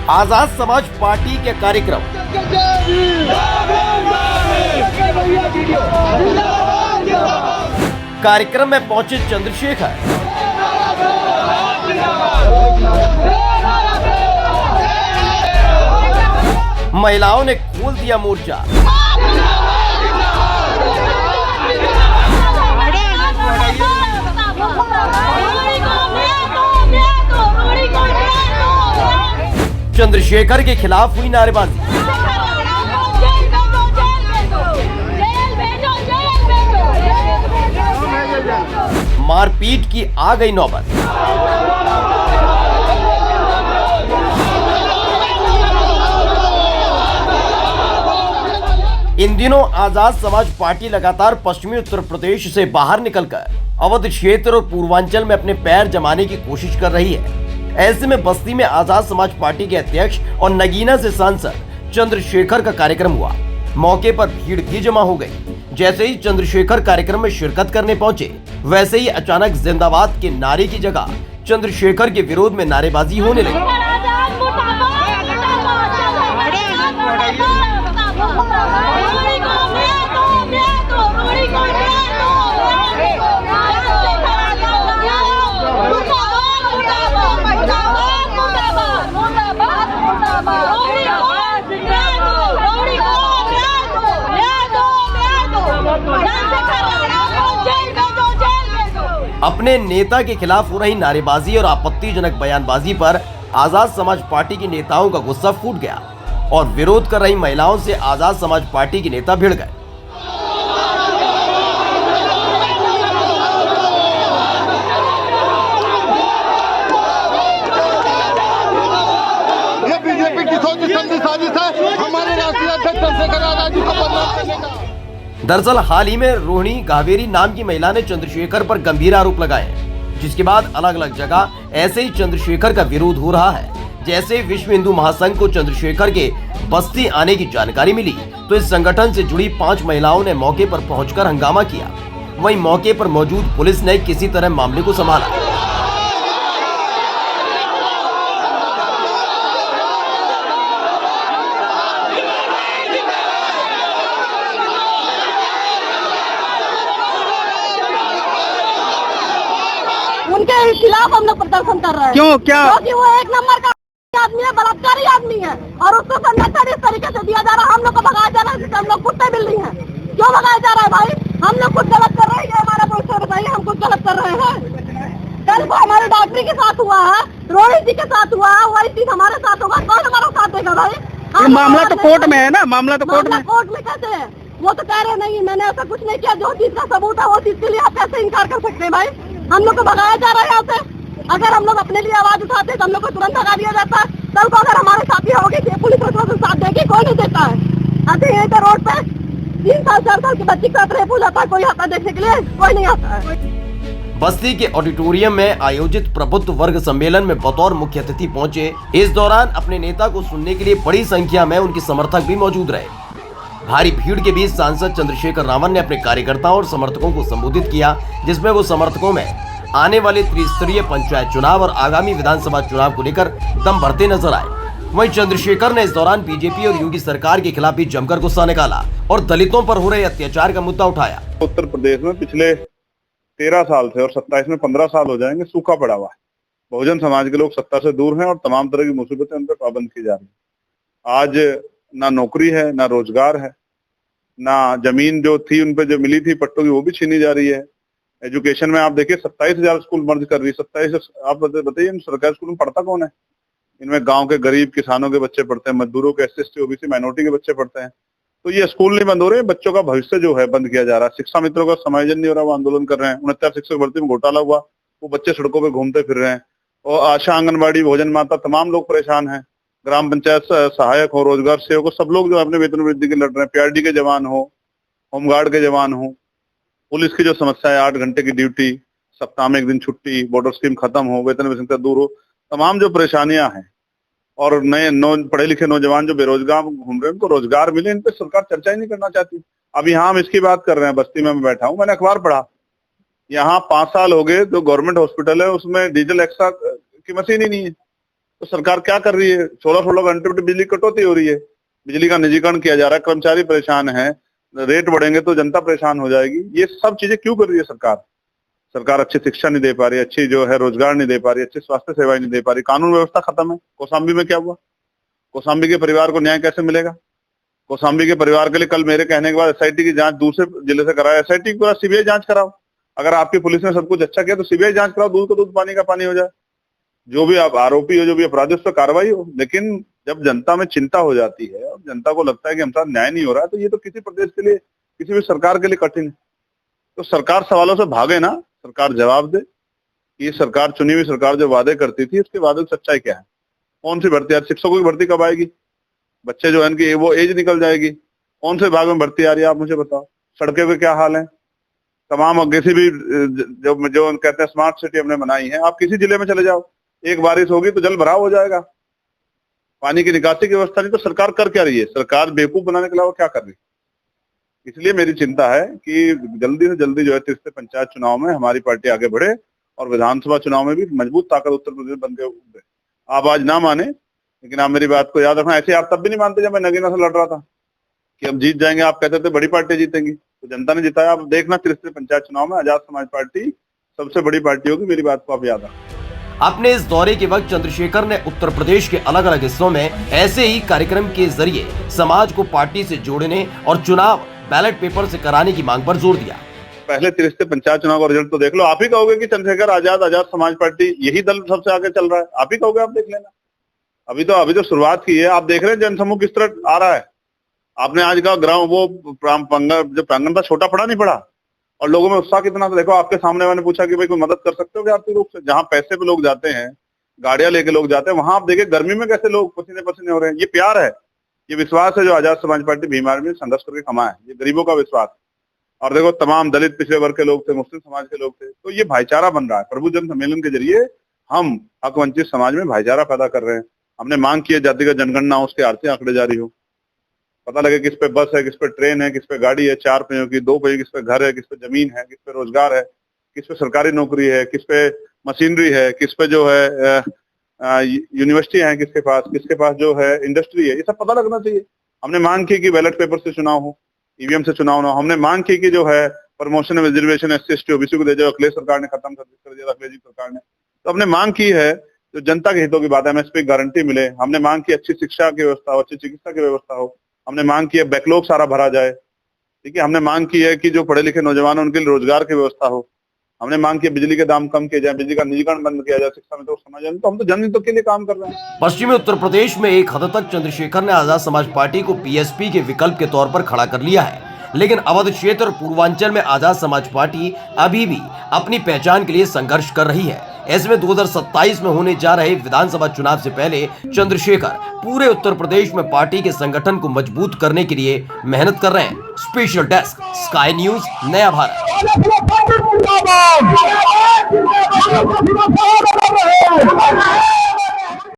Azad Samaj party के कार्यक्रम। कार्यक्रम में पहुंचे चंद्रशेखर। महिलाओं ने खोल दिया मोर्चा। चंद्रशेखर के खिलाफ हुई नारेबाजी। मारपीट की आ गई नौबत। इन दिनों आजाद समाज पार्टी लगातार पश्चिमी उत्तर प्रदेश से बाहर निकलकर अवध क्षेत्र और पूर्वांचल में अपने पैर जमाने की कोशिश कर रही है। ऐसे में बस्ती में आजाद समाज पार्टी के अध्यक्ष और नगीना से सांसद चंद्रशेखर का कार्यक्रम हुआ। मौके पर भीड़ भी जमा हो गई। जैसे ही चंद्रशेखर कार्यक्रम में शिरकत करने पहुंचे, वैसे ही अचानक जिंदाबाद के नारे की जगह चंद्रशेखर के विरोध में नारेबाजी होने लगी। अपने नेता के खिलाफ हो रही नारेबाजी और आपत्तिजनक बयानबाजी पर आजाद समाज पार्टी के नेताओं का गुस्सा फूट गया और विरोध कर रही महिलाओं से आजाद समाज पार्टी के नेता भिड़ गए। ये बीजेपी की सोच समझी साजिश है हमारे राष्ट्रीय अध्यक्ष चंद्रशेखर आजाद जी को बदनाम करने का। दरअसल हाल ही में रोहिणी गावेरी नाम की महिला ने चंद्रशेखर पर गंभीर आरोप लगाए, जिसके बाद अलग अलग जगह ऐसे ही चंद्रशेखर का विरोध हो रहा है। जैसे विश्व हिंदू महासंघ को चंद्रशेखर के बस्ती आने की जानकारी मिली तो इस संगठन से जुड़ी 5 महिलाओं ने मौके पर पहुंचकर हंगामा किया। वहीं मौके पर मौजूद पुलिस ने किसी तरह मामले को संभाला। उनके खिलाफ हम लोग प्रदर्शन कर रहे हैं। क्यों? क्या? क्योंकि वो एक नंबर का आदमी है, बलात्कारी आदमी है और उसको संरक्षण इस तरीके से दिया जा रहा है। हम लोग को भगाया जा रहा है जैसे हम लोग कुत्ते बिल्ली हैं। क्यों भगाया जा रहा है भाई? हम लोग कुछ गलत कर रहे हैं, हमारा परिचय बताइए, हम कुछ गलत कर रहे हैं? कल को हमारे डॉक्टरी के साथ हुआ है, रोहिणी जी के साथ हुआ है, वही चीज हमारे साथ होगा। कौन हमारा साथ देगा भाई? मामला तो कोर्ट में है ना, मामला तो कोर्ट में कैसे है? वो तो कह रहे नहीं मैंने ऐसा कुछ नहीं किया। जो चीज का सबूत है वो चीज के लिए आप कैसे इनकार कर सकते हैं भाई? हम लोग को भगाया जा रहा है यहाँ से। अगर हम लोग अपने लिए आवाज उठाते तो हम लोग को तुरंत भगा दिया जाता है। कल को अगर हमारे साथी होगी पुलिस उसको साथ देगी, कोई नहीं देता है। आते यहीं पे रोड पे 3 साल 4 साल की बच्ची का रेप हो जाता है, कोई आता देखने के लिए कोई नहीं आता है। बस्ती के ऑडिटोरियम में आयोजित प्रबुद्ध वर्ग सम्मेलन में बतौर मुख्य अतिथि पहुंचे। इस दौरान अपने नेता को सुनने के लिए बड़ी संख्या में उनके समर्थक भी मौजूद रहे। भारी भीड़ के बीच सांसद चंद्रशेखर रावण ने अपने कार्यकर्ताओं और समर्थकों को संबोधित किया, जिसमें वो समर्थकों में आने वाले त्रिस्तरीय पंचायत चुनाव और आगामी विधानसभा चुनाव को लेकर दम भरते नजर आए। वहीं चंद्रशेखर ने इस दौरान बीजेपी और योगी सरकार के खिलाफ भी जमकर गुस्सा निकाला और दलितों पर हो रहे अत्याचार का मुद्दा उठाया। उत्तर प्रदेश में पिछले 13 साल से और 27 में 15 साल हो जाएंगे सूखा पड़ा हुआ है। बहुजन समाज के लोग सत्ता से दूर हैं और तमाम तरह की मुसीबतें उन पर पाबंद की जा रही है। आज ना नौकरी है, ना रोजगार है, ना जमीन जो थी उन पे जो मिली थी पट्टों की वो भी छीनी जा रही है। एजुकेशन में आप देखिए 27,000 स्कूल मर्ज कर रही है। 27 आप बताइए सरकारी स्कूल में पढ़ता कौन है? इनमें गांव के गरीब किसानों के बच्चे पढ़ते हैं, मजदूरों के, SC/ST OBC माइनॉरिटी के बच्चे पढ़ते हैं। तो ये स्कूल नहीं बंद हो रहे, बच्चों का भविष्य जो है बंद किया जा रहा है। शिक्षा मित्रों का समायोजन नहीं हो रहा, वो आंदोलन कर रहे हैं। 69 शिक्षक भर्ती में घोटाला हुआ, वो बच्चे सड़कों पे घूमते फिर रहे हैं। और आशा, आंगनबाड़ी, भोजन माता, तमाम लोग परेशान हैं। ग्राम पंचायत सहायक हो, रोजगार सेवक हो, सब लोग जो अपने वेतन वृद्धि के लड़ रहे हैं। PRD के जवान हो, होमगार्ड के जवान हो, पुलिस की जो समस्या है 8 घंटे की ड्यूटी, सप्ताह में 1 दिन छुट्टी, बॉर्डर स्कीम खत्म हो, वेतन विसंगतता दूर हो, तमाम जो परेशानियां हैं और नए पढ़े लिखे नौजवान जो बेरोजगार घूम रहे हैं उनको रोजगार मिले, इन पे सरकार चर्चा ही नहीं करना चाहती। अब यहाँ हम इसकी बात कर रहे हैं, बस्ती में मैं बैठा हूँ, मैंने अखबार पढ़ा, यहाँ 5 साल हो गए जो गवर्नमेंट हॉस्पिटल है उसमें डीजल एक्स्ट्रा की मशीन ही नहीं है। तो तो सरकार क्या कर रही है? 16-16 घंटे बिजली कटौती हो रही है, बिजली का निजीकरण किया जा रहा है, कर्मचारी परेशान है, रेट बढ़ेंगे तो जनता परेशान हो जाएगी। ये सब चीजें क्यों कर रही है सरकार? सरकार अच्छी शिक्षा नहीं दे पा रही, अच्छी जो है रोजगार नहीं दे पा रही, अच्छी स्वास्थ्य सेवाएं नहीं दे पा रही, कानून व्यवस्था खत्म है। कौशाम्बी में क्या हुआ? कौशाम्बी के परिवार को न्याय कैसे मिलेगा? कौशाम्बी के परिवार के लिए कल मेरे कहने के बाद एसआईटी की जांच दूसरे जिले से कराया, एसआईटी के बाद सीबीआई जांच कराओ। अगर आपकी पुलिस ने सब कुछ अच्छा किया तो सीबीआई जांच कराओ, दूध का दूध पानी का पानी हो जाए। जो भी आप आरोपी हो, जो भी अपराधी, उस पर कार्रवाई हो। लेकिन जब जनता में चिंता हो जाती है और जनता को लगता है कि हमारे साथ न्याय नहीं हो रहा है, तो ये तो किसी प्रदेश के लिए, किसी भी सरकार के लिए कठिन है। तो सरकार सवालों से भागे ना, सरकार जवाब दे। ये सरकार, चुनी हुई सरकार जो वादे करती थी, उसके वादे की सच्चाई क्या है? कौन सी भर्ती? शिक्षकों की भर्ती कब आएगी? बच्चे जो है इनकी वो एज निकल जाएगी, कौन से भाग में भर्ती आ रही है? आप मुझे बताओ। सड़कें पे क्या हाल है? तमाम किसी भी जो कहते हैं स्मार्ट सिटी हमने बनाई है, आप किसी जिले में चले जाओ, एक बारिश होगी तो जल भराव हो जाएगा। पानी की निकासी की व्यवस्था नहीं, तो सरकार कर क्या रही है? सरकार बेवकूफ बनाने के अलावा क्या कर रही है? इसलिए मेरी चिंता है कि जल्दी से जल्दी जो है तीसरे पंचायत चुनाव में हमारी पार्टी आगे बढ़े और विधानसभा चुनाव में भी मजबूत ताकत उत्तर प्रदेश बन के उभरे। आप आज ना माने, लेकिन आप मेरी बात को याद रखना। ऐसे आप तब भी नहीं मानते जब मैं नगीना से लड़ रहा था कि हम जीत जाएंगे, आप कहते थे बड़ी पार्टी जीतेंगी, तो जनता ने जिताया। आप देखना तीसरे पंचायत चुनाव में आजाद समाज पार्टी सबसे बड़ी पार्टी होगी। मेरी बात को आप याद रखना। अपने इस दौरे के वक्त चंद्रशेखर ने उत्तर प्रदेश के अलग अलग हिस्सों में ऐसे ही कार्यक्रम के जरिए समाज को पार्टी से जोड़ने और चुनाव बैलेट पेपर से कराने की मांग पर जोर दिया। पहले तीसरे पंचायत चुनाव का रिजल्ट तो देख लो। आप ही कहोगे कि चंद्रशेखर आजाद समाज पार्टी यही दल सबसे आगे चल रहा है, आप ही कहोगे। आप देख लेना, अभी तो शुरुआत की है। आप देख रहे हैं जनसमूह किस तरह आ रहा है। आपने आज का ग्राउंड वो जो प्रांगण था, छोटा पड़ा नहीं पड़ा, और लोगों में उत्साह कितना था। देखो, आपके सामने मैंने पूछा कि भाई कोई मदद कर सकते हो क्या आर्थिक रूप से? जहाँ पैसे पे लोग जाते हैं, गाड़ियां लेके लोग जाते हैं, वहां आप देखे गर्मी में कैसे लोग पसीने पसीने हो रहे हैं। ये प्यार है, ये विश्वास है जो आजाद समाज पार्टी भीम आर्मी में संघर्ष करके कमा है। ये गरीबों का विश्वास। और देखो, तमाम दलित पिछड़े वर्ग के लोग थे, मुस्लिम समाज के लोग थे, तो ये भाईचारा बन रहा है। प्रभु जन सम्मेलन के जरिए हम हक वंचित समाज में भाईचारा पैदा कर रहे हैं। हमने मांग की है जातिगत जनगणना, उसके आर्थिक आंकड़े जारी हो, पता लगे किस पे बस है, किस पे ट्रेन है, किस पे गाड़ी है 4 पहियों की, 2 पहियों, किस पे घर है, किस पे जमीन है, किस पे रोजगार है, किस पे सरकारी नौकरी है, किस पे मशीनरी है, किस पे जो है यूनिवर्सिटी है, किसके पास जो है इंडस्ट्री है। ये सब पता लगना चाहिए। हमने मांग की कि बैलेट पेपर से चुनाव हो, ईवीएम से चुनाव ना हो। हमने मांग की कि जो है प्रमोशन रिजर्वेशन SC/ST OBC को दे जो अखिलेश सरकार ने खत्म कर दिया, अखिलेश जी सरकार ने। तो हमने मांग की है जो जनता के हितों की बात है, MSP गारंटी मिले। हमने मांग की अच्छी शिक्षा की व्यवस्था हो, अच्छी चिकित्सा की व्यवस्था हो। हमने मांग की है बैकलॉग सारा भरा जाए, ठीक है। हमने मांग की है कि जो पढ़े लिखे नौजवान उनके लिए रोजगार की व्यवस्था हो। हमने मांग की बिजली के दाम कम किए जाए, बिजली का निजीकरण बंद किया जाए, शिक्षा में तो समझ जाए। तो हम तो जनहितों के लिए काम कर रहे हैं। पश्चिमी उत्तर प्रदेश में एक हद तक चंद्रशेखर ने आजाद समाज पार्टी को PSP के विकल्प के तौर पर खड़ा कर लिया है, लेकिन अवध क्षेत्र और पूर्वांचल में आजाद समाज पार्टी अभी भी अपनी पहचान के लिए संघर्ष कर रही है। ऐसे में 2027 में होने जा रहे विधानसभा चुनाव से पहले चंद्रशेखर पूरे उत्तर प्रदेश में पार्टी के संगठन को मजबूत करने के लिए मेहनत कर रहे हैं। स्पेशल डेस्क, स्काई न्यूज, नया भारत।